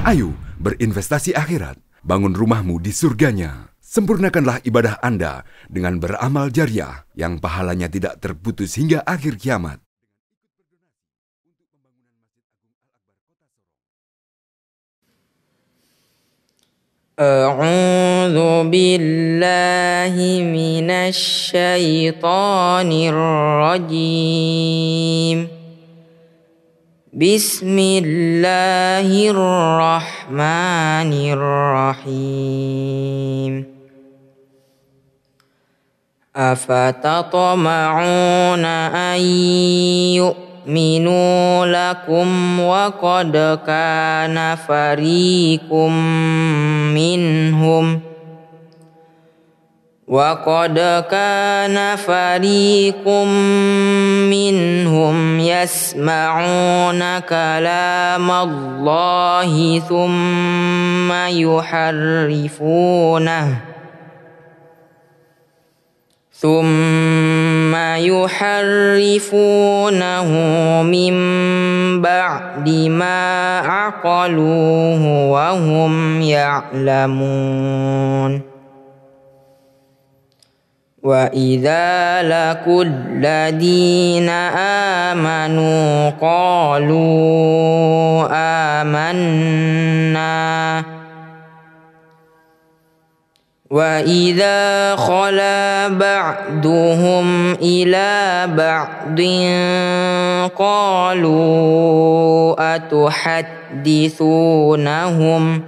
Ayo berinvestasi akhirat, bangun rumahmu di surganya. Sempurnakanlah ibadah Anda dengan beramal jariah yang pahalanya tidak terputus hingga akhir kiamat. A'udzu billahi minasy syaithanir rajim. Bismillahirrahmanirrahim. Afatatma'una an yu'minu lakum wa qad kana fariqum minhum yasma'una kalamallahi thumma yuharrifunahu min ba'di ma aqaluhu wa hum ya'lamun. Wa idza laqul ladina amanu qalu amanna wa idza khala ba'duhum ila ba'din qalu atuhaddithunahum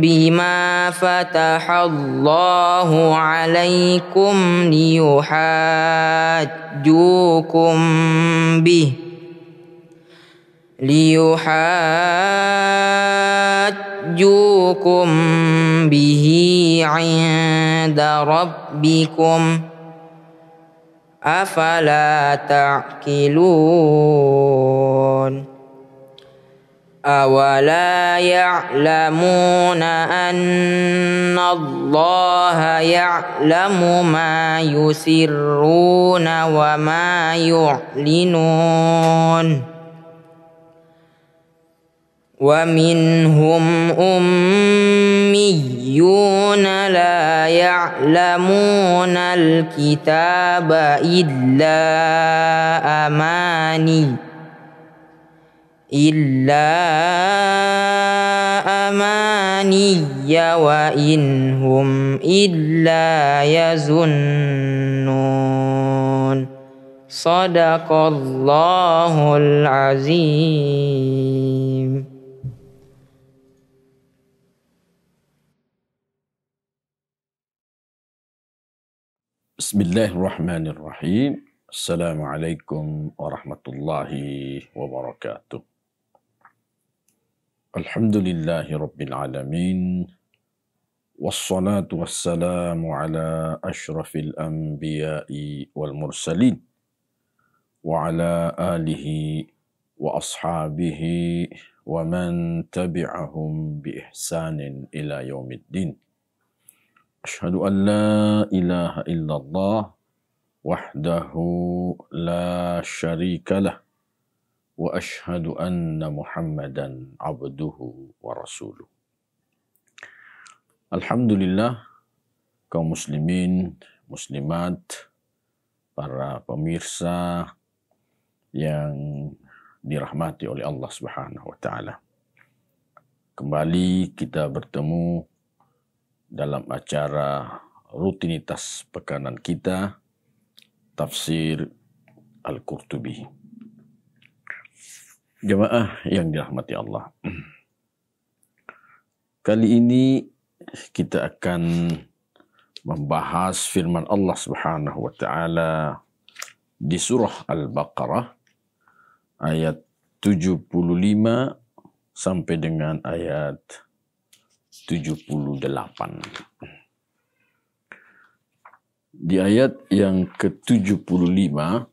bima fatahallahu alaikum liyuhajjukum bihi 'inda rabbikum afala ta'qilun. Awala ya'lamuna anna Allaha ya'lamu ma yusirruna wa ma yu'linun. Wa minhum ummiyuna la ya'lamuna al-kitaba illa amaniya wa inhum illa yazunnun. Sadaqallahul azim. Bismillahirrahmanirrahim. Assalamualaikum warahmatullahi wabarakatuh. Alhamdulillahi rabbil alamin. Wassalatu wassalamu ala ashrafil anbiya'i wal mursalin wa ala alihi wa ashabihi wa man tabi'ahum bi ihsanin ila yaumiddin. Asyhadu an la ilaha illallah wahdahu la syarikalah wa asyhadu anna Muhammadan abduhu wa rasuluh. Alhamdulillah, kaum muslimin, muslimat, para pemirsa yang dirahmati oleh Allah Subhanahu wa taala. Kembali kita bertemu dalam acara rutinitas pekanan kita, Tafsir Al-Qurtubi. Jemaah yang dirahmati Allah. Kali ini kita akan membahas firman Allah Subhanahu wa taala di surah Al-Baqarah ayat 75 sampai dengan ayat 78. Di ayat yang ke-75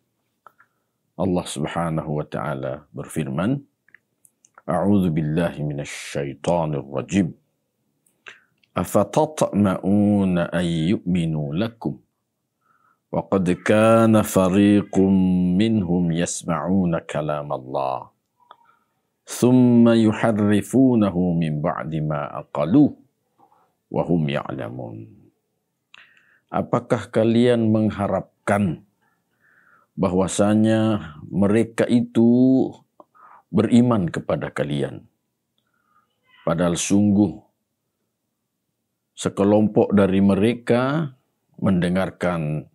Allah Subhanahu wa taala berfirman, A'udzu billahi minasy syaithanir rajim. Afatatma'una an yu'minu lakum وَقَدْ كَانَ فَرِيقٌ مِّنْهُمْ يَسْمَعُونَ كَلَامَ اللَّهِ ثُمَّ يُحَرِّفُونَهُ مِنْ بَعْدِ مَا أَقَلُوهُ وَهُمْ يَعْلَمُونَ. Apakah kalian mengharapkan bahwasanya mereka itu beriman kepada kalian? Padahal sungguh sekelompok dari mereka mendengarkan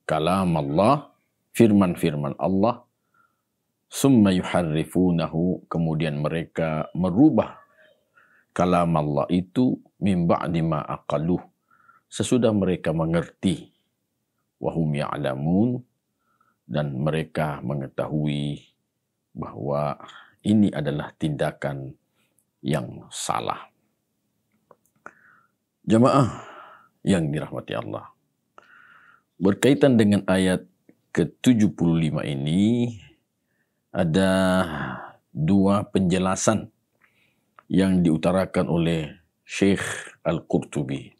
kalam Allah, firman-firman Allah, summa yuharrifunahu, kemudian mereka merubah kalam Allah itu min ba'di ma aqaluh, sesudah mereka mengerti, wahum ya'lamun, dan mereka mengetahui bahwa ini adalah tindakan yang salah. Jamaah yang dirahmati Allah, berkaitan dengan ayat ke-75 ini ada dua penjelasan yang diutarakan oleh Syekh Al-Qurtubi.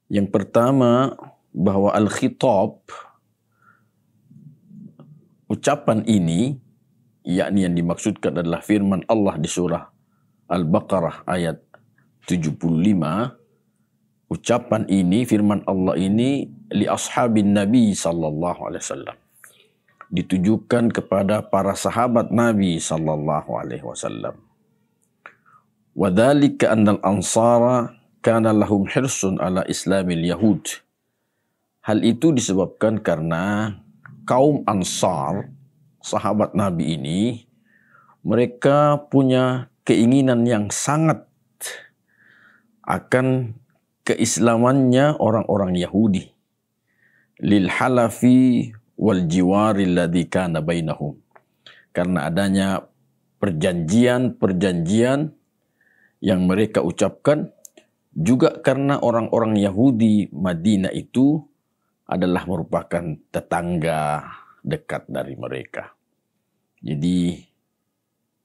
Yang pertama, bahwa al-khitab, ucapan ini, yakni yang dimaksudkan adalah firman Allah di surah Al-Baqarah ayat 75. Ucapan ini, firman Allah ini, li ashabin Nabi sallallahu alaihi wasallam, ditujukan kepada para sahabat Nabi sallallahu alaihi wasallam. Wa dzalika annal ansara kana lahum hirsun ala islamil yahud. Hal itu disebabkan karena kaum Ansar, sahabat Nabi ini, mereka punya keinginan yang sangat akan keislamannya orang-orang Yahudi. Lil halafi wal jiwari alladhi kana bainahum. Karena adanya perjanjian-perjanjian yang mereka ucapkan, juga karena orang-orang Yahudi Madinah itu adalah merupakan tetangga dekat dari mereka. Jadi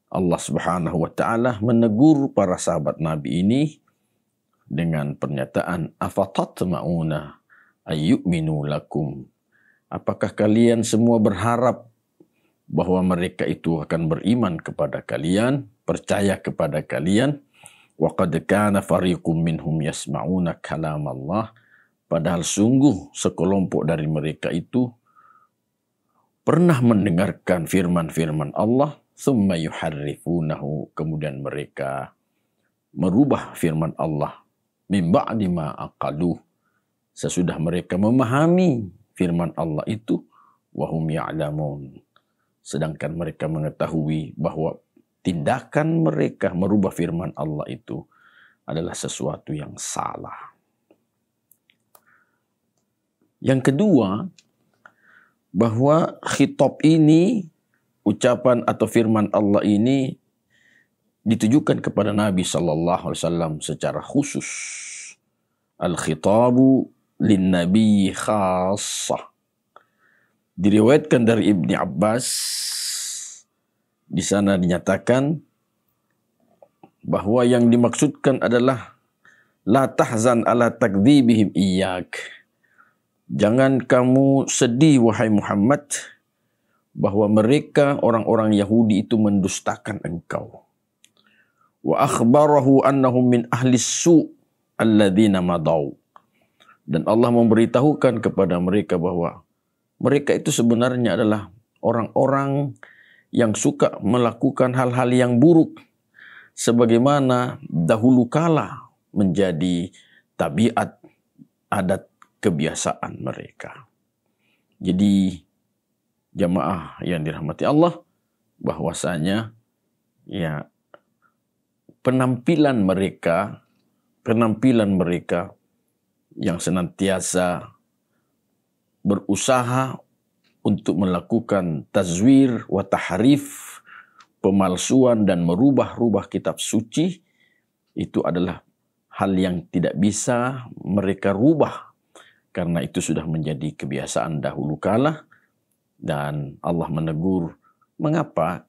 Allah Subhanahu wa taala menegur para sahabat Nabi ini dengan pernyataan afatatma'una ayyuminu lakum. Apakah kalian semua berharap bahwa mereka itu akan beriman kepada kalian, percaya kepada kalian? Wa qad kana fariqum minhum yasma'una kalam Allah. Padahal sungguh sekelompok dari mereka itu pernah mendengarkan firman-firman Allah, thumma yuharrifunahu, kemudian mereka merubah firman Allah, min ba'di ma aqaluh, sesudah mereka memahami firman Allah itu, wahum ya'lamun, sedangkan mereka mengetahui bahwa tindakan mereka merubah firman Allah itu adalah sesuatu yang salah. Yang kedua, bahwa khitab ini, ucapan atau firman Allah ini ditujukan kepada Nabi sallallahu alaihi wasallam secara khusus. Al-khitabu lin nabi khassah. Diriwayatkan dari Ibni Abbas, di sana dinyatakan bahwa yang dimaksudkan adalah la tahzan ala takdzibihim iyyak. Jangan kamu sedih wahai Muhammad bahwa mereka orang-orang Yahudi itu mendustakan engkau. Wa akhbarahu annahum min ahli su' alladzina madaw. Dan Allah memberitahukan kepada mereka bahwa mereka itu sebenarnya adalah orang-orang yang suka melakukan hal-hal yang buruk sebagaimana dahulu kala menjadi tabiat, adat, kebiasaan mereka. Jadi jamaah yang dirahmati Allah, bahwasanya ya penampilan mereka yang senantiasa berusaha untuk melakukan tazwir wa tahrif, pemalsuan dan merubah-rubah kitab suci, itu adalah hal yang tidak bisa mereka rubah, karena itu sudah menjadi kebiasaan dahulu kala. Dan Allah menegur, mengapa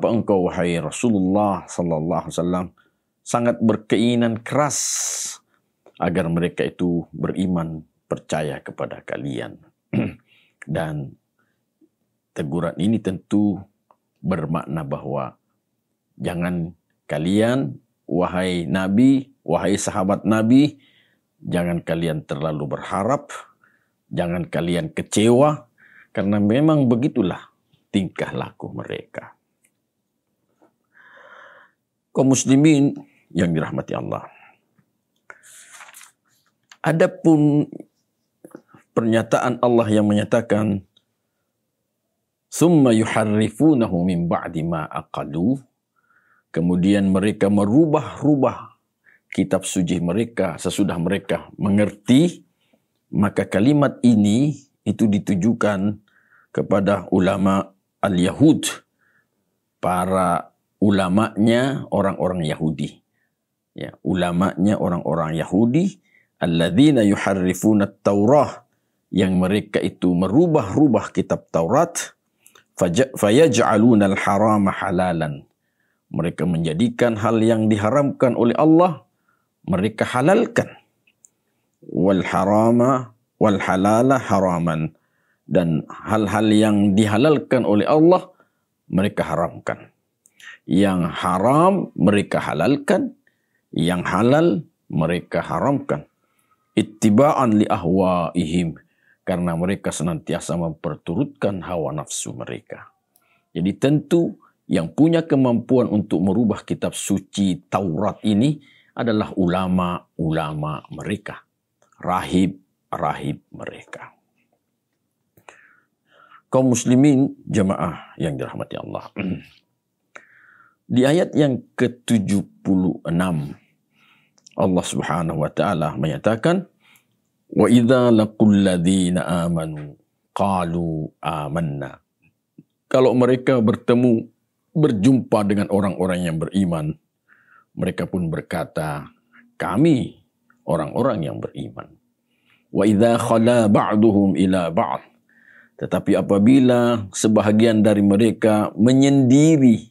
engkau wahai Rasulullah sallallahu alaihi wasallam sangat berkeinginan keras agar mereka itu beriman, percaya kepada kalian. Dan teguran ini tentu bermakna bahwa jangan kalian, wahai Nabi, wahai sahabat Nabi, jangan kalian terlalu berharap, jangan kalian kecewa, karena memang begitulah tingkah laku mereka. Kaum muslimin yang dirahmati Allah. Adapun pernyataan Allah yang menyatakan summa yuharrifunahu min ba'di ma aqalu, kemudian mereka merubah-rubah kitab suci mereka sesudah mereka mengerti, maka kalimat ini itu ditujukan kepada ulama al-Yahud, para ulamanya orang-orang Yahudi. Ya, ulamanya orang-orang Yahudi, alladzina yuharrifuna at-Taurah, yang mereka itu merubah-rubah kitab Taurat, fayaj'aluna al-harama halalan. Mereka menjadikan hal yang diharamkan oleh Allah, mereka halalkan. Wal harama wal halala haraman. Dan hal-hal yang dihalalkan oleh Allah, mereka haramkan. Yang haram mereka halalkan, yang halal mereka haramkan. Ittiba'an li ahwaihim, karena mereka senantiasa memperturutkan hawa nafsu mereka. Jadi tentu yang punya kemampuan untuk merubah kitab suci Taurat ini adalah ulama-ulama mereka, rahib-rahib mereka. Kaum muslimin jamaah yang dirahmati Allah. Di ayat yang ke-76 Allah Subhanahu wa taala menyatakan, wa idza laqul ladzina amanu qalu amanna. Kalau mereka berjumpa dengan orang-orang yang beriman, mereka pun berkata, kami orang-orang yang beriman. Wa idza khala ba'duhum ila ba'd. Tetapi apabila sebahagian dari mereka menyendiri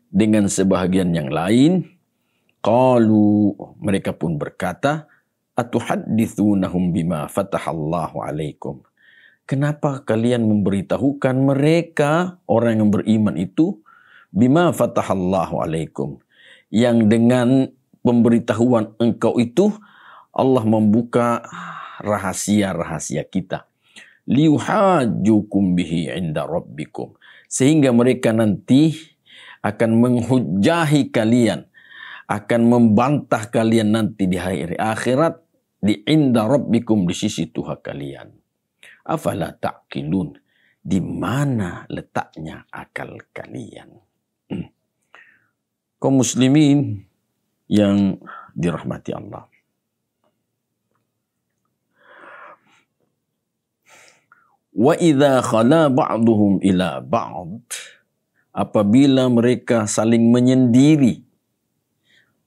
dengan sebahagian yang lain, qalu, mereka pun berkata, atuhaddithunahum bima fatahallahu alaikum. Kenapa kalian memberitahukan mereka, orang yang beriman itu, bima fatahallahu alaikum, yang dengan pemberitahuan engkau itu Allah membuka rahasia-rahasia kita. Liuhajjukum bihi inda rabbikum, sehingga mereka nanti akan menghujahi kalian, akan membantah kalian nanti di hari akhirat, di inda rabbikum, di sisi Tuhan kalian. Afala ta'qilun, di mana letaknya akal kalian? Kaum muslimin yang dirahmati Allah. Wa idza khala ba'duhum ila ba'd, apabila mereka saling menyendiri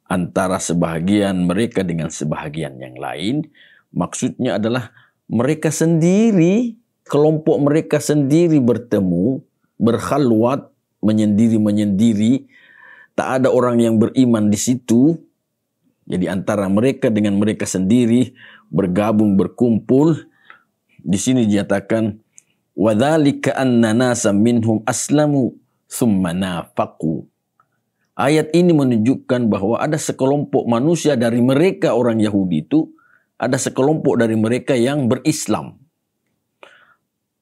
antara sebahagian mereka dengan sebahagian yang lain, maksudnya adalah mereka sendiri, kelompok mereka sendiri bertemu, berkhalwat, menyendiri-menyendiri, tak ada orang yang beriman di situ. Jadi antara mereka dengan mereka sendiri bergabung, berkumpul. Di sini dinyatakan wadzalika anna nasam minhum aslamu tsumma nafaqu. Ayat ini menunjukkan bahwa ada sekelompok manusia dari mereka orang Yahudi itu, ada sekelompok dari mereka yang berislam.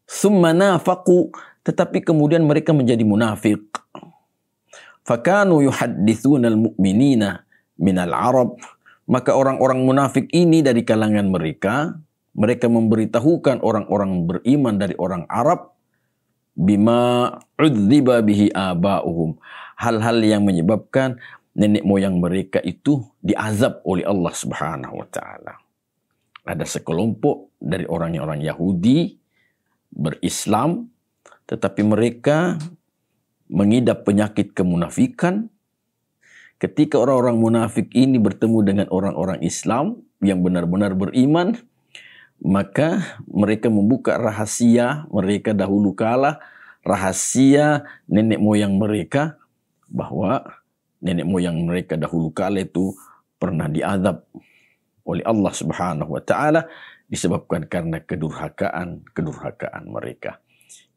Tsumma nafaqu, tetapi kemudian mereka menjadi munafik. Fakanu yuhaddithunal mu'minina minal Arab, maka orang-orang munafik ini dari kalangan mereka memberitahukan orang-orang beriman dari orang Arab bima udziba bihi aba'uhum, hal-hal yang menyebabkan nenek moyang mereka itu diazab oleh Allah Subhanahu wa taala. Ada sekelompok dari orang-orang Yahudi berislam, tetapi mereka mengidap penyakit kemunafikan. Ketika orang-orang munafik ini bertemu dengan orang-orang Islam yang benar-benar beriman, maka mereka membuka rahasia mereka dahulu kala, rahasia nenek moyang mereka, bahwa nenek moyang mereka dahulu kala itu pernah diazab oleh Allah Subhanahu wa taala disebabkan karena kedurhakaan mereka.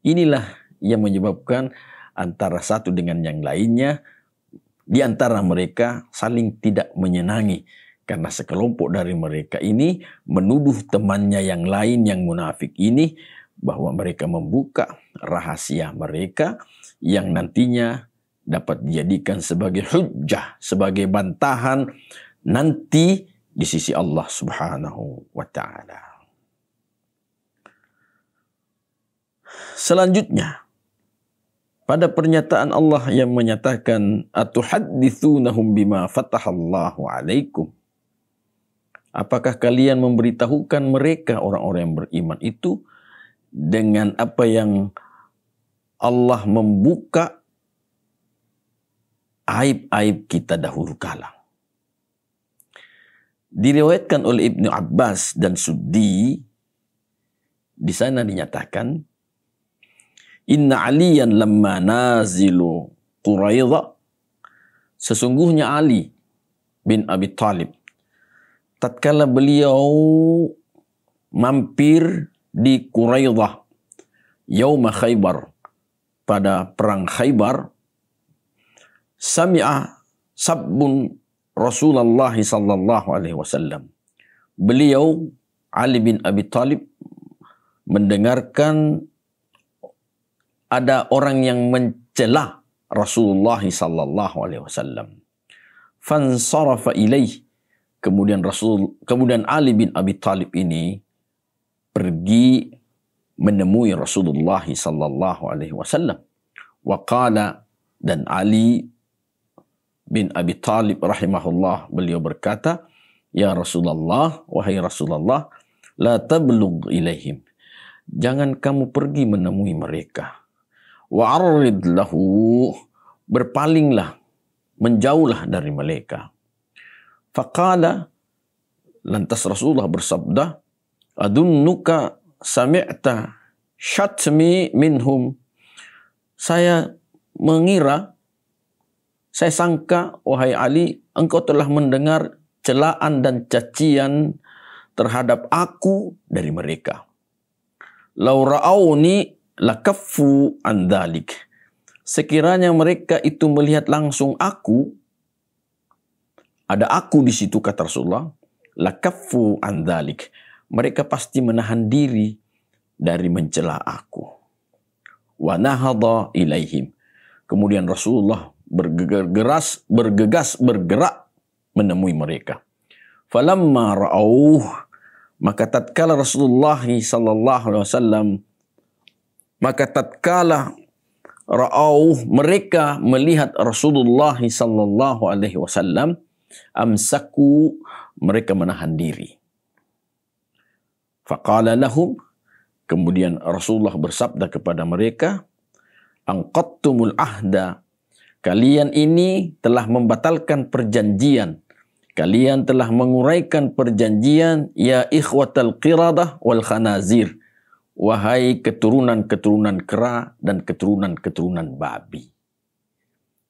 Inilah yang menyebabkan antara satu dengan yang lainnya, di antara mereka saling tidak menyenangi. Karena sekelompok dari mereka ini menuduh temannya yang lain yang munafik ini bahwa mereka membuka rahasia mereka yang nantinya dapat dijadikan sebagai hujjah, sebagai bantahan nanti di sisi Allah Subhanahu wa taala. Selanjutnya, pada pernyataan Allah yang menyatakan atuhadditsunahum bima fatahallahu alaikum. Apakah kalian memberitahukan mereka orang-orang yang beriman itu dengan apa yang Allah membuka aib-aib kita dahulu kala. Diriwayatkan oleh Ibnu Abbas dan Suddi, di sana dinyatakan, Inna Aliyan lamma nazilu Quraidha, sesungguhnya Ali bin Abi Thalib, tatkala beliau mampir di Quraidha, Yauma Khaybar, pada perang Khaybar, sami'a sabbun Rasulullah sallallahu alaihi wasallam. Beliau Ali bin Abi Thalib mendengarkan ada orang yang mencela Rasulullah sallallahu alaihi wasallam. Fansarafa ilaih. Kemudian Ali bin Abi Thalib ini pergi menemui Rasulullah sallallahu alaihi wasallam. Wa qala, dan Ali bin Abi Thalib rahimahullah, beliau berkata, ya Rasulullah, wahai Rasulullah, la tablugh ilaihim, jangan kamu pergi menemui mereka. Wa arrid lahu, berpalinglah, menjauhlah dari mereka. Faqala, lantas Rasulullah bersabda, adunnuka sami'ta syatmi minhum, saya mengira, saya sangka, wahai Ali, engkau telah mendengar celaan dan cacian terhadap aku dari mereka. Lau ra'auni lakaffu an dhalik. Sekiranya mereka itu melihat langsung aku, ada aku di situ, kata Rasulullah, lakaffu an dhalik, mereka pasti menahan diri dari mencela aku. Wa nahadha ilaihim, kemudian Rasulullah bergegas menemui mereka. Falamma ra'auh, maka tatkala Rasulullah sallallahu alaihi wasallam, maka tatkala ra'auh, mereka melihat Rasulullah sallallahu alaihi wasallam, amsaku, mereka menahan diri. Faqala lahum, kemudian Rasulullah bersabda kepada mereka, anqattumul ahda, kalian ini telah membatalkan perjanjian, kalian telah menguraikan perjanjian, ya ikhwatal qiradah wal khanazir, wahai keturunan-keturunan kera dan keturunan-keturunan babi.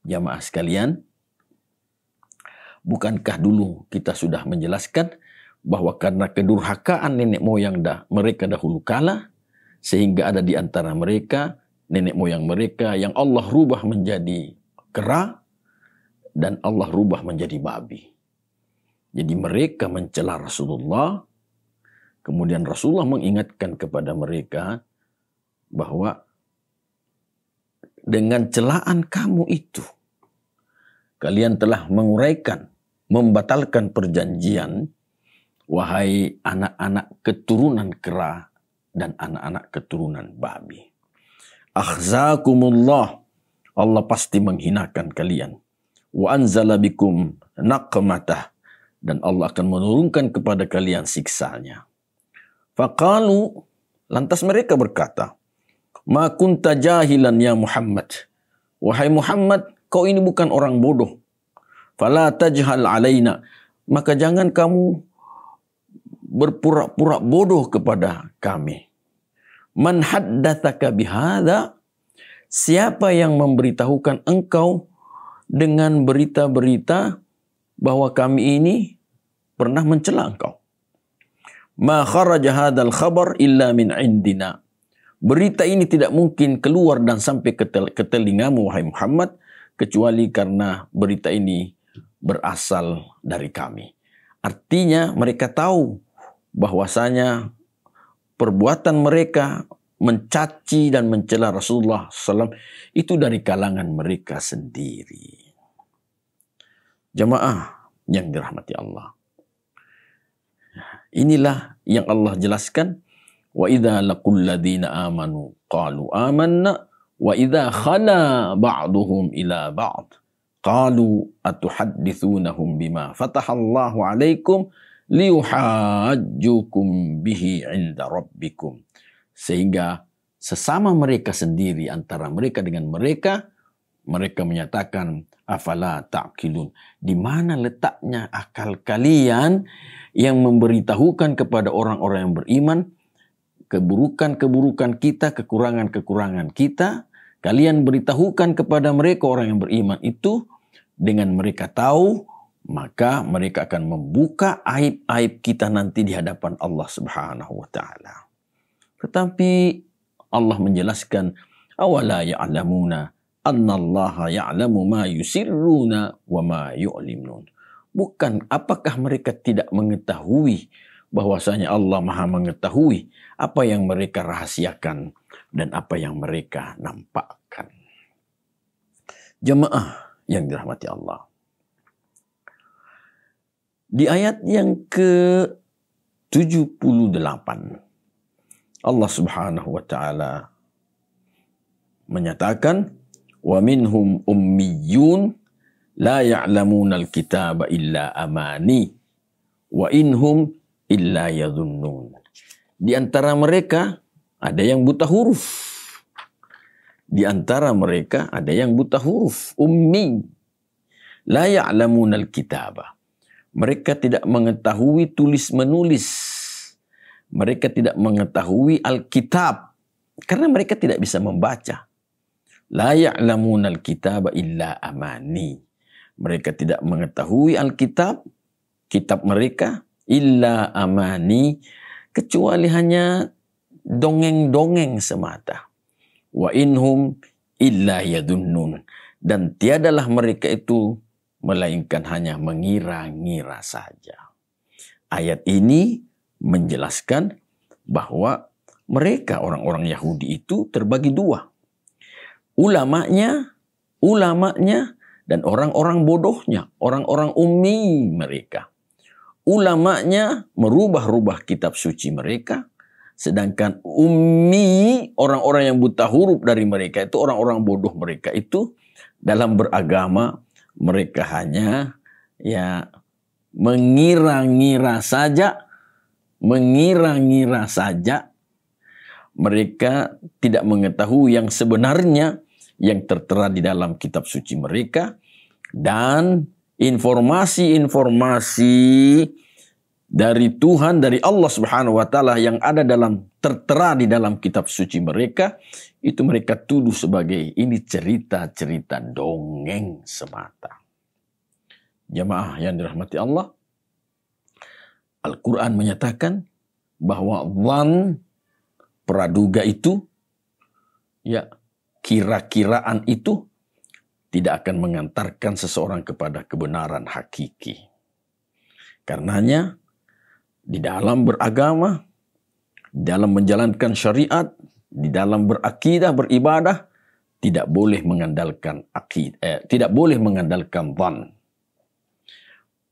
Jamaah sekalian, bukankah dulu kita sudah menjelaskan bahwa karena kedurhakaan nenek moyang mereka dahulu kala, sehingga ada di antara mereka nenek moyang mereka yang Allah rubah menjadi kera dan Allah rubah menjadi babi. Jadi mereka mencela Rasulullah, kemudian Rasulullah mengingatkan kepada mereka bahwa dengan celaan kamu itu, kalian telah menguraikan, membatalkan perjanjian, wahai anak-anak keturunan kera dan anak-anak keturunan babi. Akhzakumullah, Allah pasti menghinakan kalian. Wa anzala bikum naqmatah, dan Allah akan menurunkan kepada kalian siksanya. Faqalu, lantas mereka berkata, ma kunta jahilan ya Muhammad, wahai Muhammad, kau ini bukan orang bodoh. Fala tajhal alaina, maka jangan kamu berpura-pura bodoh kepada kami. Man haddatsaka bihadza, siapa yang memberitahukan engkau dengan berita-berita bahwa kami ini pernah mencela engkau. Ma kharaja hadzal khabar illa min indina. Berita ini tidak mungkin keluar dan sampai ke telingamu wahai Muhammad kecuali karena berita ini berasal dari kami. Artinya mereka tahu bahwasanya perbuatan mereka mencaci dan mencela Rasulullah SAW itu dari kalangan mereka sendiri. Jamaah yang dirahmati Allah. Inilah yang Allah jelaskan. Wa idza laqul ladzina amanu qalu amanna wa idza khala ba'duhum ila ba'd qalu atuhaddithunahum bima fatahallahu 'alaikum liyuhajjukum bihi 'inda rabbikum. Sehingga sesama mereka sendiri antara mereka dengan mereka menyatakan afala ta'qilun. Di mana letaknya akal kalian yang memberitahukan kepada orang-orang yang beriman keburukan-keburukan kita, kekurangan-kekurangan kita. Kalian beritahukan kepada mereka orang yang beriman itu, dengan mereka tahu, maka mereka akan membuka aib-aib kita nanti di hadapan Allah Subhanahu wa taala. Tetapi Allah menjelaskan, awala ya'lamuna annallaha ya'lamu ma yusirruna wa ma yu'linun. Bukan, apakah mereka tidak mengetahui bahwasanya Allah Maha mengetahui apa yang mereka rahasiakan dan apa yang mereka nampakkan. Jemaah yang dirahmati Allah. Di ayat yang ke-78 Allah Subhanahu wa taala menyatakan wa minhum ummiyun la ya'lamuna al-kitaba illa amani wa inhum illa yadhunnun. Di antara mereka ada yang buta huruf. Di antara mereka ada yang buta huruf, ummi. La ya'lamuna al-kitaba. Mereka tidak mengetahui tulis menulis. Mereka tidak mengetahui Alkitab karena mereka tidak bisa membaca. La ya'lamuna al-kitaba illa amani. Mereka tidak mengetahui Alkitab, kitab mereka, illa amani, kecuali hanya dongeng-dongeng semata. Wa inhum illa yadunnun. Dan tiadalah mereka itu melainkan hanya mengira-ngira saja. Ayat ini menjelaskan bahwa mereka orang-orang Yahudi itu terbagi dua. Ulamanya dan orang-orang bodohnya, orang-orang ummi mereka. Ulamanya merubah-rubah kitab suci mereka, sedangkan ummi, orang-orang yang buta huruf dari mereka itu, orang-orang bodoh mereka itu, dalam beragama mereka hanya mengira-ngira saja, mereka tidak mengetahui yang sebenarnya yang tertera di dalam kitab suci mereka, dan informasi-informasi dari Tuhan, dari Allah Subhanahu wa taala yang ada tertera di dalam kitab suci mereka, itu mereka tuduh sebagai ini cerita-cerita dongeng semata. Jamaah yang dirahmati Allah, Al-Quran menyatakan bahwa dhan, praduga itu, kira-kiraan itu tidak akan mengantarkan seseorang kepada kebenaran hakiki. Karenanya, di dalam beragama, dalam menjalankan syariat, di dalam berakidah, beribadah, tidak boleh mengandalkan dhan.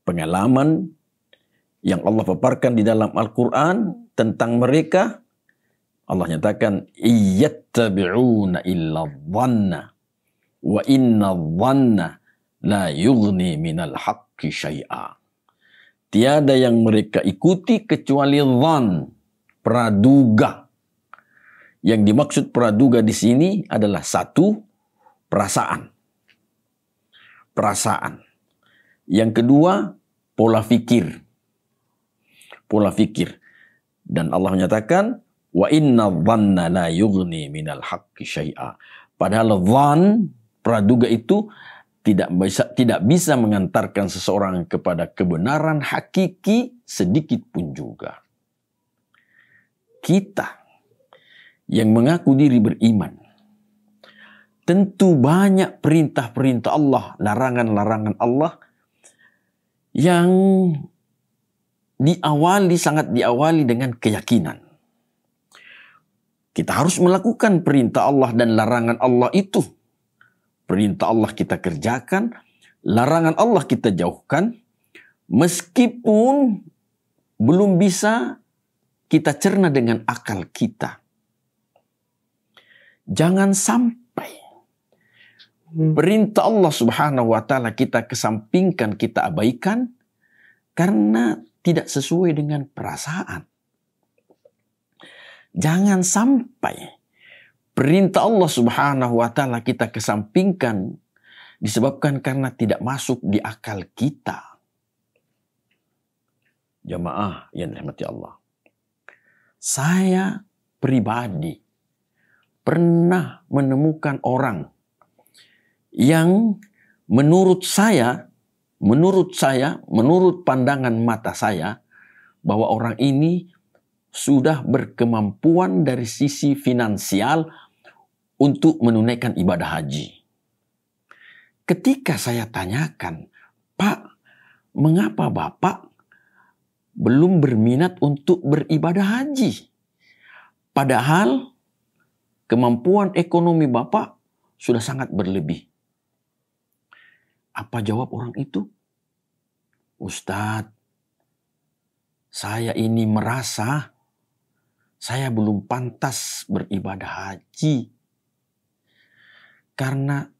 Pengalaman yang Allah paparkan di dalam Al-Quran tentang mereka, Allah nyatakan, iyattabi'una illa dhanna wa inna dhanna la yughni minal haqqi syai'a. Tiada yang mereka ikuti kecuali dhan, praduga. Yang dimaksud praduga di sini adalah satu, perasaan. Yang kedua, pola fikir. Dan Allah menyatakan, wa inna dhanna la yughni minal haqqi syai'a. Padahal dhan, praduga itu tidak bisa mengantarkan seseorang kepada kebenaran hakiki sedikit pun juga. Kita yang mengaku diri beriman, tentu banyak perintah-perintah Allah, larangan-larangan Allah yang sangat diawali dengan keyakinan. Kita harus melakukan perintah Allah dan larangan Allah itu. Perintah Allah kita kerjakan, larangan Allah kita jauhkan, meskipun belum bisa kita cerna dengan akal kita. Jangan sampai perintah Allah Subhanahu wa Ta'ala kita kesampingkan, kita abaikan karena tidak sesuai dengan perasaan. Jangan sampai perintah Allah Subhanahu wa Ta'ala kita kesampingkan disebabkan karena tidak masuk di akal kita. Jamaah yang dirahmati Allah. Saya pribadi pernah menemukan orang yang menurut pandangan mata saya, bahwa orang ini sudah berkemampuan dari sisi finansial untuk menunaikan ibadah haji. Ketika saya tanyakan, Pak, mengapa Bapak belum berminat untuk beribadah haji? Padahal kemampuan ekonomi Bapak sudah sangat berlebih. Apa jawab orang itu? Ustadz, saya ini merasa saya belum pantas beribadah haji. Karena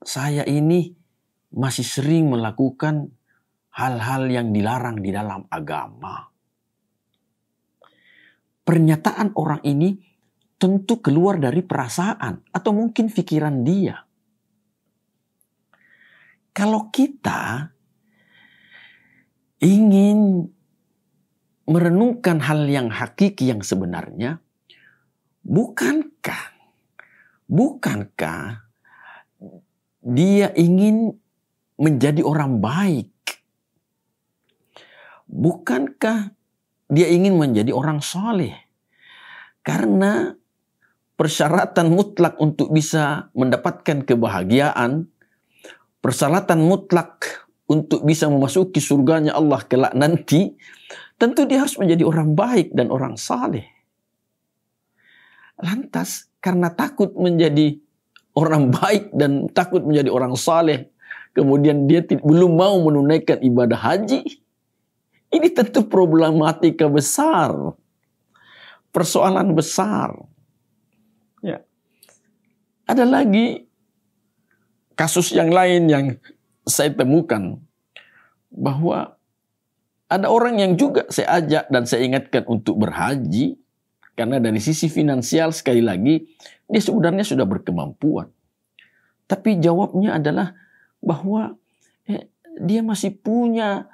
saya ini masih sering melakukan hal-hal yang dilarang di dalam agama. Pernyataan orang ini tentu keluar dari perasaan atau mungkin pikiran dia. Kalau kita ingin merenungkan hal yang hakiki yang sebenarnya, bukankah dia ingin menjadi orang baik? Bukankah dia ingin menjadi orang soleh? Karena persyaratan mutlak untuk bisa mendapatkan kebahagiaan, persyaratan mutlak untuk bisa memasuki surganya Allah kelak nanti, tentu dia harus menjadi orang baik dan orang saleh. Lantas karena takut menjadi orang baik dan takut menjadi orang saleh, kemudian dia belum mau menunaikan ibadah haji, ini tentu problematika besar, persoalan besar. Ya. Ada lagi kasus yang lain yang saya temukan, bahwa ada orang yang juga saya ajak dan saya ingatkan untuk berhaji, karena dari sisi finansial sekali lagi dia sebenarnya sudah berkemampuan. Tapi jawabnya adalah bahwa dia masih punya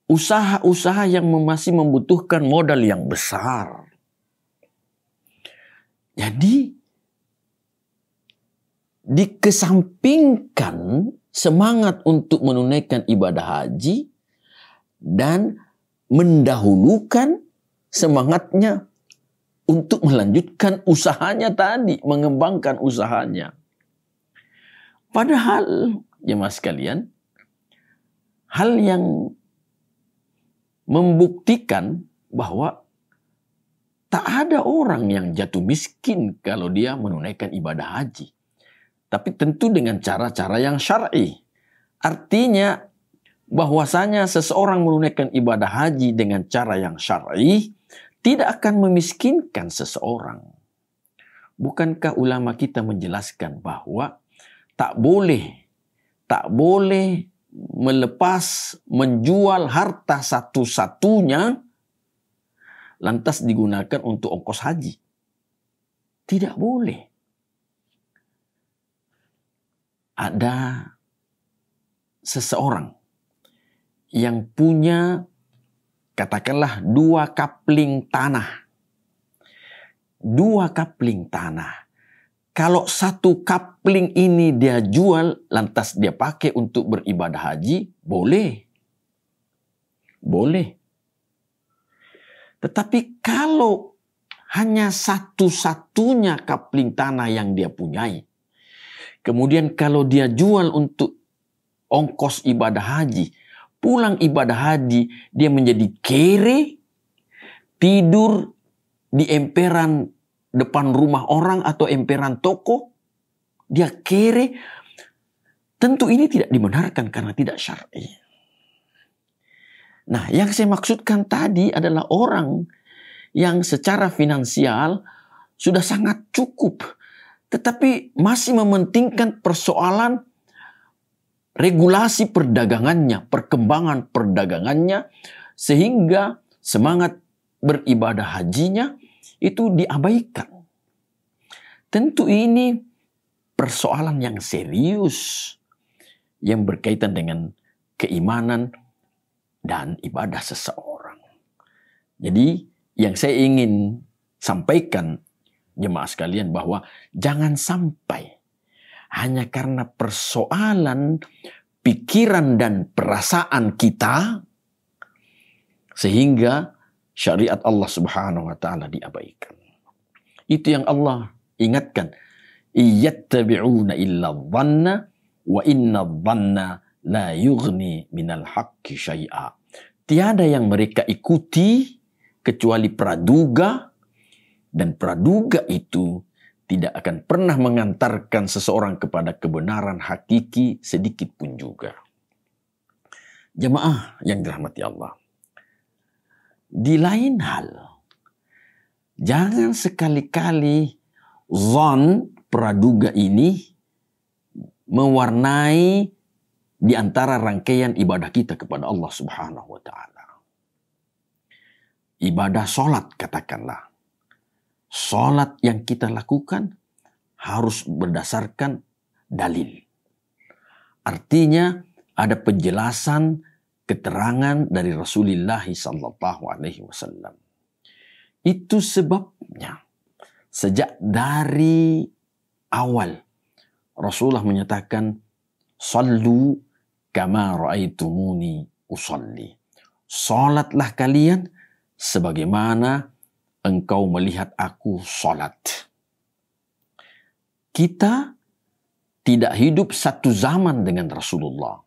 usaha-usaha yang masih membutuhkan modal yang besar. Jadi dikesampingkan semangat untuk menunaikan ibadah haji dan mendahulukan semangatnya untuk melanjutkan usahanya tadi, mengembangkan usahanya. Padahal, jemaah sekalian, hal yang membuktikan bahwa tak ada orang yang jatuh miskin kalau dia menunaikan ibadah haji. Tapi tentu dengan cara-cara yang syar'i. Artinya bahwasanya seseorang menunaikan ibadah haji dengan cara yang syar'i tidak akan memiskinkan seseorang. Bukankah ulama kita menjelaskan bahwa tak boleh melepas menjual harta satu-satunya lantas digunakan untuk ongkos haji? Tidak boleh. Ada seseorang yang punya katakanlah 2 kapling tanah. 2 kapling tanah. kalau satu kapling ini dia jual, lantas dia pakai untuk beribadah haji, boleh. Boleh. Tetapi kalau hanya satu-satunya kapling tanah yang dia punyai, kemudian kalau dia jual untuk ongkos ibadah haji, pulang ibadah haji, dia menjadi kere, tidur di emperan depan rumah orang atau emperan toko, dia kere, tentu ini tidak dibenarkan karena tidak syar'i. Nah, yang saya maksudkan tadi adalah orang yang secara finansial sudah sangat cukup, tetapi masih mementingkan persoalan regulasi perdagangannya, perkembangan perdagangannya, sehingga semangat beribadah hajinya itu diabaikan. Tentu ini persoalan yang serius yang berkaitan dengan keimanan dan ibadah seseorang. Jadi yang saya ingin sampaikan jemaah sekalian bahwa jangan sampai hanya karena persoalan pikiran dan perasaan kita sehingga syariat Allah Subhanahu wa taala diabaikan. Itu yang Allah ingatkan. Iyattabi'una illa dhanna wa inna dhanna la yughni minal haqqi syai'a. Tiada yang mereka ikuti kecuali praduga, dan praduga itu tidak akan pernah mengantarkan seseorang kepada kebenaran hakiki sedikit pun juga. Jemaah yang dirahmati Allah. Di lain hal, jangan sekali-kali zon praduga ini mewarnai di antara rangkaian ibadah kita kepada Allah Subhanahu wa taala. Ibadah salat katakanlah. Salat yang kita lakukan harus berdasarkan dalil. Artinya ada penjelasan keterangan dari Rasulullah sallallahu alaihi wasallam. Itu sebabnya sejak dari awal Rasulullah menyatakan sallu kama ra'aitumuni usalli. Salatlah kalian sebagaimana engkau melihat aku salat. Kita tidak hidup satu zaman dengan Rasulullah.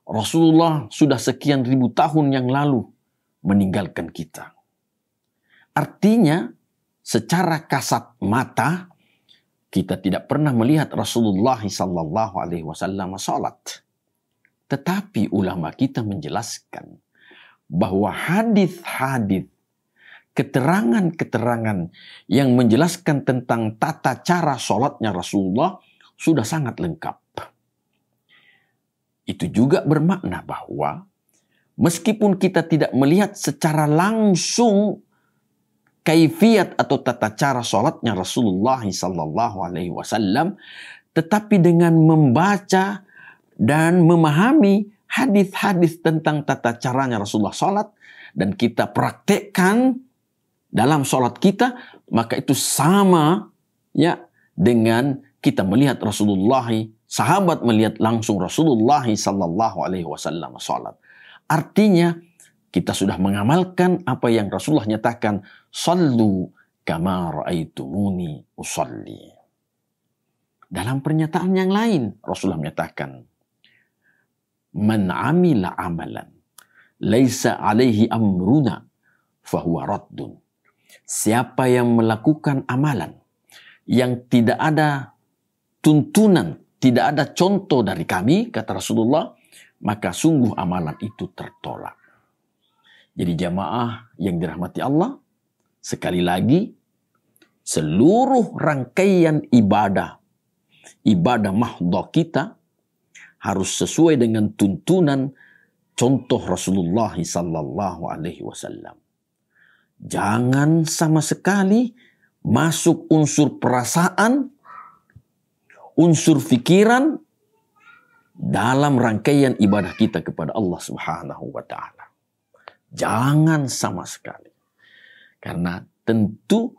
Rasulullah sudah sekian ribu tahun yang lalu meninggalkan kita. Artinya secara kasat mata kita tidak pernah melihat Rasulullah sallallahu alaihi wasallam salat. Tetapi ulama kita menjelaskan bahwa hadis-hadis, keterangan-keterangan yang menjelaskan tentang tata cara salatnya Rasulullah sudah sangat lengkap. Itu juga bermakna bahwa meskipun kita tidak melihat secara langsung kaifiat atau tata cara salatnya Rasulullah sallallahu alaihi wasallam, tetapi dengan membaca dan memahami hadis-hadis tentang tata caranya Rasulullah salat dan kita praktekkan dalam salat kita, maka itu sama ya dengan kita melihat Rasulullah, sahabat melihat langsung Rasulullah sallallahu alaihi wasallam salat. Artinya kita sudah mengamalkan apa yang Rasulullah nyatakan, sallu kama ra'aitumuni usalli. Dalam pernyataan yang lain Rasulullah menyatakan, man amila amalan laisa alaihi amruna fahuwa raddun. Siapa yang melakukan amalan yang tidak ada tuntunan, tidak ada contoh dari kami, kata Rasulullah, maka sungguh amalan itu tertolak. Jadi jamaah yang dirahmati Allah, sekali lagi, seluruh rangkaian ibadah mahdhah kita harus sesuai dengan tuntunan contoh Rasulullah sallallahu alaihi wasallam. Jangan sama sekali masuk unsur perasaan, unsur fikiran dalam rangkaian ibadah kita kepada Allah Subhanahu wa taala. Jangan sama sekali. Karena tentu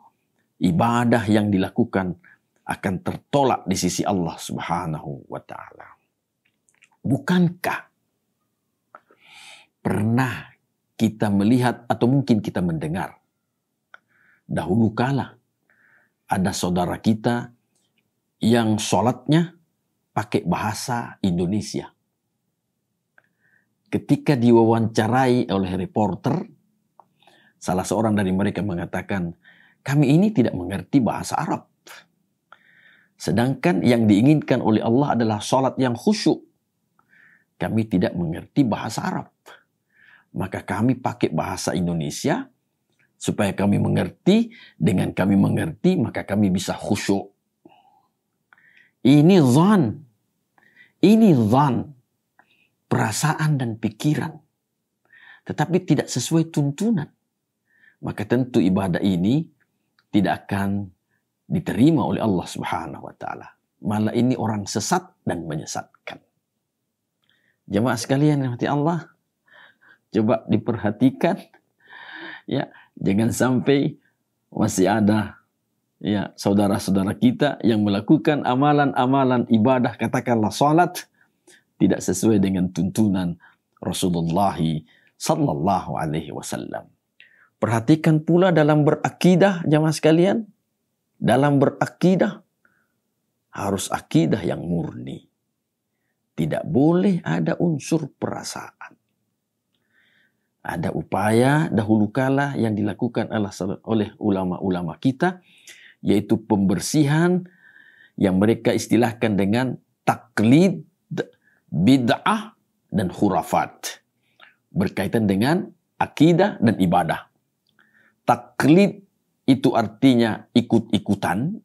ibadah yang dilakukan akan tertolak di sisi Allah Subhanahu wa taala. Bukankah pernah kita melihat atau mungkin kita mendengar dahulu kala ada saudara kita yang sholatnya pakai bahasa Indonesia. Ketika diwawancarai oleh reporter, salah seorang dari mereka mengatakan, kami ini tidak mengerti bahasa Arab. Sedangkan yang diinginkan oleh Allah adalah sholat yang khusyuk. Kami tidak mengerti bahasa Arab. Maka kami pakai bahasa Indonesia supaya kami mengerti. Dengan kami mengerti, maka kami bisa khusyuk. Ini zan. Ini zan. Perasaan dan pikiran. Tetapi tidak sesuai tuntunan. Maka tentu ibadah ini tidak akan diterima oleh Allah Subhanahu wa taala. Malah ini orang sesat dan menyesatkan. Jemaah sekalian yang rahmati Allah, coba diperhatikan ya, jangan sampai masih ada ya saudara-saudara kita yang melakukan amalan-amalan ibadah, katakanlah salat, tidak sesuai dengan tuntunan Rasulullah sallallahu alaihi wasallam. Perhatikan pula dalam berakidah, jemaah sekalian. Dalam berakidah, harus akidah yang murni. Tidak boleh ada unsur perasaan. Ada upaya dahulu kala yang dilakukan oleh ulama-ulama kita, yaitu pembersihan yang mereka istilahkan dengan taklid, bid'ah, dan khurafat. Berkaitan dengan akidah dan ibadah. Taklid itu artinya ikut-ikutan.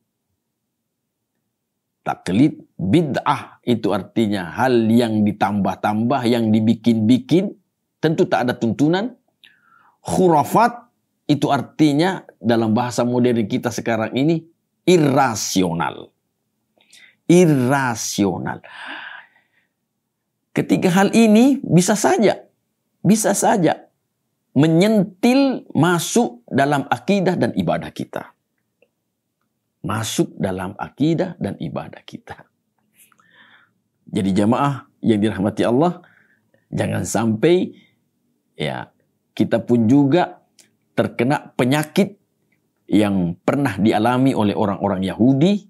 Taklid, bid'ah itu artinya hal yang ditambah-tambah, yang dibikin-bikin, tentu tak ada tuntunan. Khurafat itu artinya dalam bahasa modern kita sekarang ini irasional. Irasional. Ketiga hal ini bisa saja menyentil masuk dalam akidah dan ibadah kita. Masuk dalam akidah dan ibadah kita. Jadi jamaah yang dirahmati Allah, jangan sampai ya kita pun juga terkena penyakit yang pernah dialami oleh orang-orang Yahudi,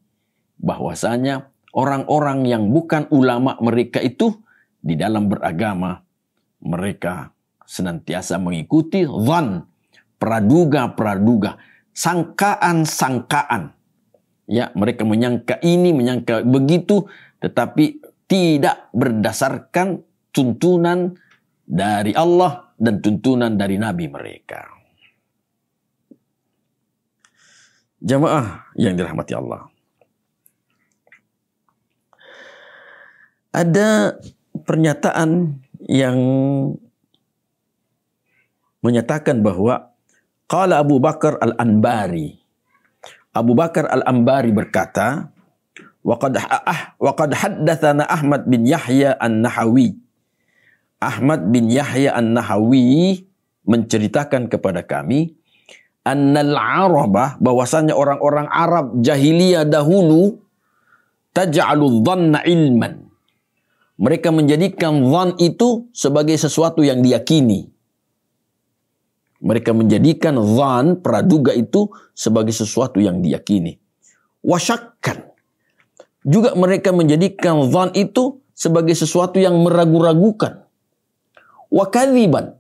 bahwasanya orang-orang yang bukan ulama mereka itu di dalam beragama mereka senantiasa mengikuti zan, praduga-praduga, sangkaan-sangkaan. Ya, mereka menyangka ini, menyangka begitu, tetapi tidak berdasarkan tuntunan dari Allah dan tuntunan dari Nabi mereka. Jamaah yang dirahmati Allah. Ada pernyataan yang menyatakan bahwa qala Abu Bakar Al-Anbari. Abu Bakar Al-Anbari berkata, wa qad haddatsana Ahmad bin Yahya An-Nahawi. Ahmad bin Yahya An-Nahawi menceritakan kepada kami annal Arabah, bahwasanya orang-orang Arab jahiliyah dahulu taj'alu dhanna ilman. Mereka menjadikan dhan itu sebagai sesuatu yang diyakini. Mereka menjadikan dhan, praduga itu sebagai sesuatu yang diyakini. Wasyakkan. Juga mereka menjadikan dhan itu sebagai sesuatu yang meragu-ragukan. Wakadziban.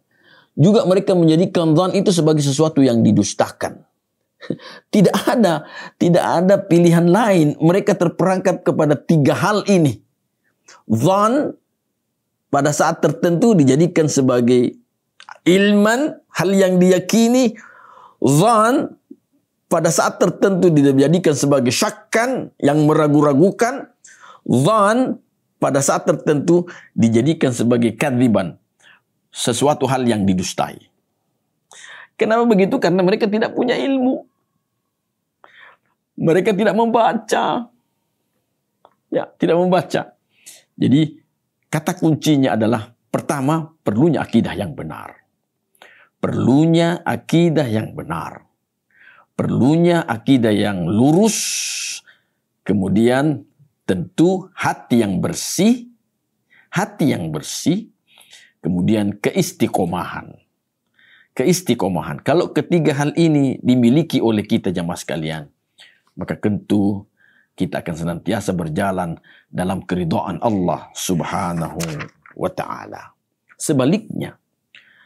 Juga mereka menjadikan dhan itu sebagai sesuatu yang didustakan. Tidak ada pilihan lain. Mereka terperangkap kepada tiga hal ini. Dhan pada saat tertentu dijadikan sebagai ilman, hal yang diyakini. Dhan pada saat tertentu dijadikan sebagai syakkan, yang meragu-ragukan. Dhan pada saat tertentu dijadikan sebagai kadziban, sesuatu hal yang didustai. Kenapa begitu? Karena mereka tidak punya ilmu. Mereka tidak membaca. Ya, tidak membaca. Jadi kata kuncinya adalah pertama, perlunya akidah yang benar. Perlunya akidah yang benar. Perlunya akidah yang lurus Kemudian tentu hati yang bersih, kemudian keistiqomahan. Kalau ketiga hal ini dimiliki oleh kita jamaah sekalian, maka tentu kita akan senantiasa berjalan dalam keridhaan Allah Subhanahu wa ta'ala. Sebaliknya,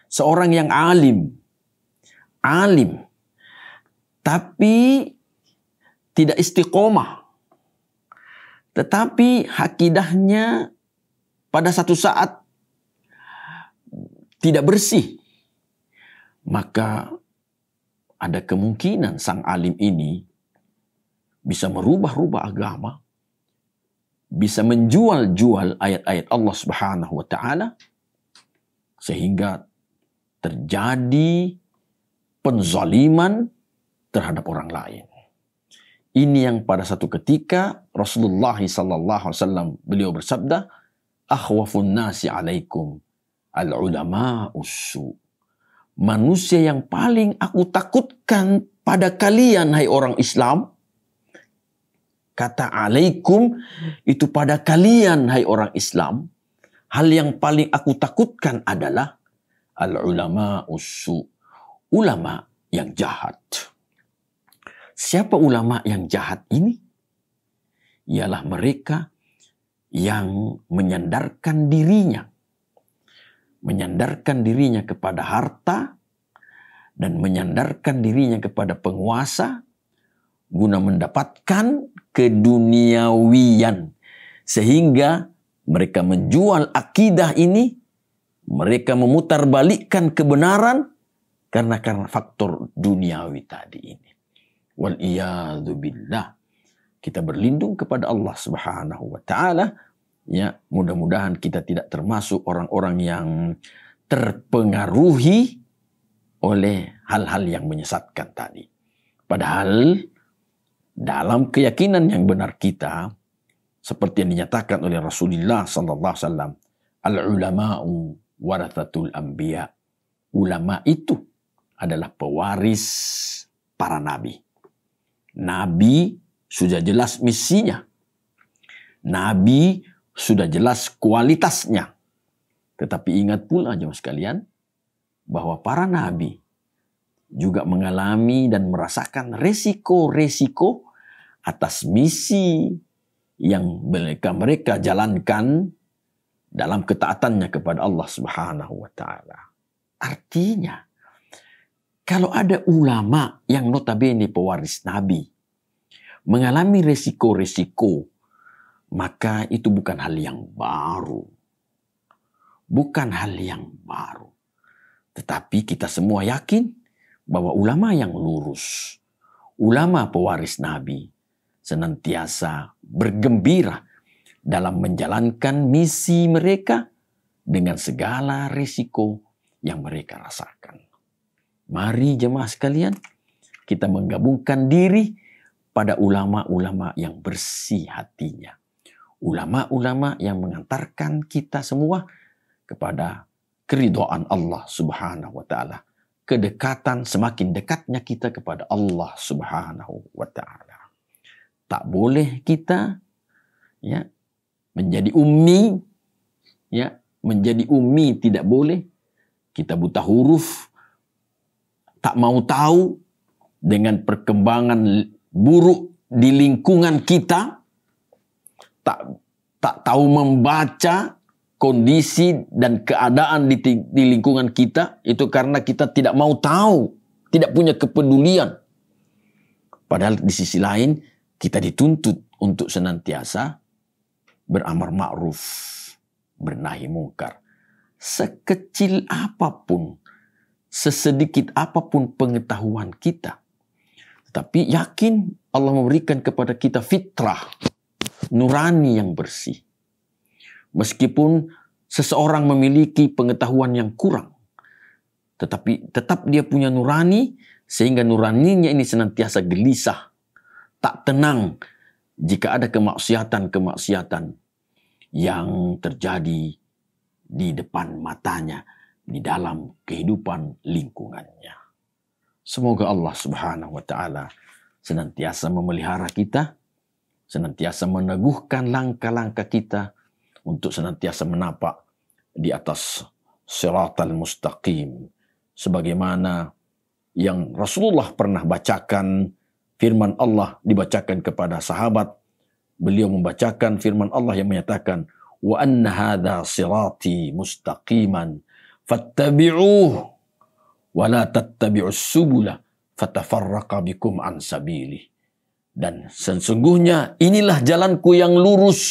seorang yang alim, tapi tidak istiqomah, tetapi akidahnya pada satu saat tidak bersih, maka ada kemungkinan sang alim ini bisa merubah-rubah agama, bisa menjual-jual ayat-ayat Allah Subhanahu wa ta'ala, sehingga terjadi penzaliman terhadap orang lain. Ini yang pada satu ketika Rasulullah SAW beliau bersabda, akhwafun nasi alaikum al-ulama ussu. Manusia yang paling aku takutkan pada kalian, hai orang Islam. Kata alaikum itu pada kalian, hai orang Islam. Hal yang paling aku takutkan adalah al-ulama ussu. Ulama yang jahat. Siapa ulama yang jahat ini? Ialah mereka yang menyandarkan dirinya kepada harta dan menyandarkan dirinya kepada penguasa guna mendapatkan keduniawian, sehingga mereka menjual akidah ini, mereka memutarbalikkan kebenaran karena faktor duniawi tadi ini. Wal iyadzu billah. Kita berlindung kepada Allah Subhanahu wa ta'ala. Ya, mudah-mudahan kita tidak termasuk orang-orang yang terpengaruhi oleh hal-hal yang menyesatkan tadi. Padahal dalam keyakinan yang benar kita, seperti yang dinyatakan oleh Rasulullah SAW, al-ulama'u warathatul anbiya. Ulama itu adalah pewaris para nabi. Nabi sudah jelas misinya. Nabi sudah jelas kualitasnya. Tetapi ingat pula jemaah sekalian, bahwa para nabi juga mengalami dan merasakan resiko-resiko atas misi yang mereka jalankan dalam ketaatannya kepada Allah Subhanahu wa ta'ala. Artinya, kalau ada ulama yang notabene pewaris nabi mengalami resiko-resiko, maka itu bukan hal yang baru. Bukan hal yang baru. Tetapi kita semua yakin bahwa ulama yang lurus, ulama pewaris nabi, senantiasa bergembira dalam menjalankan misi mereka dengan segala risiko yang mereka rasakan. Mari jemaah sekalian, kita menggabungkan diri pada ulama-ulama yang bersih hatinya. Ulama-ulama yang mengantarkan kita semua kepada keridhaan Allah Subhanahu wa ta'ala. Kedekatan, semakin dekatnya kita kepada Allah Subhanahu wa ta'ala. Tak boleh kita menjadi ummi, menjadi ummi tidak boleh. Kita buta huruf, tak mau tahu dengan perkembangan buruk di lingkungan kita, tak tahu membaca kondisi dan keadaan di lingkungan kita, itu karena kita tidak mau tahu, tidak punya kepedulian. Padahal di sisi lain kita dituntut untuk senantiasa beramar ma'ruf, bernahi mungkar. Sekecil apapun, sesedikit apapun pengetahuan kita, tetapi yakin Allah memberikan kepada kita fitrah, nurani yang bersih. Meskipun seseorang memiliki pengetahuan yang kurang, tetapi tetap dia punya nurani, sehingga nuraninya ini senantiasa gelisah, tak tenang jika ada kemaksiatan-kemaksiatan yang terjadi di depan matanya, di dalam kehidupan lingkungannya. Semoga Allah Subhanahu wa ta'ala senantiasa memelihara kita senantiasa meneguhkan langkah-langkah kita untuk senantiasa menapak di atas siratal mustaqim. Sebagaimana yang Rasulullah pernah bacakan firman Allah dibacakan kepada sahabat. Beliau membacakan firman Allah yang menyatakan, wa anna hadha sirati mustaqiman fattabi'uh wa la tattabi'us subula fatafarraqa bikum an sabilih. Dan sesungguhnya inilah jalanku yang lurus.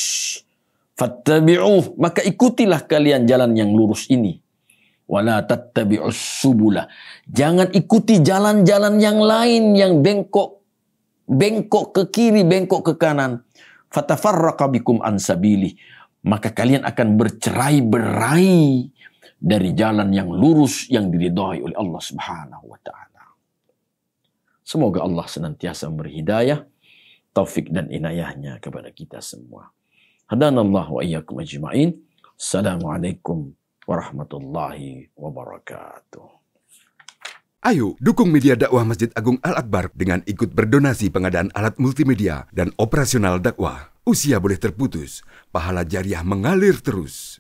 Fattabi'uh, maka ikutilah kalian jalan yang lurus ini. Wala tattabi'us subula. Jangan ikuti jalan-jalan yang lain yang bengkok ke kiri, bengkok ke kanan. Fatafarraqa bikum an sabilih. Maka kalian akan bercerai-berai dari jalan yang lurus yang diridhai oleh Allah Subhanahu wa taala. Semoga Allah senantiasa memberi hidayah, taufik dan inayahnya kepada kita semua. Hadanallahu wa iyyakum ajma'in. Assalamualaikum warahmatullahi wabarakatuh. Ayo dukung media dakwah Masjid Agung Al-Akbar dengan ikut berdonasi pengadaan alat multimedia dan operasional dakwah. Usia boleh terputus, pahala jariah mengalir terus.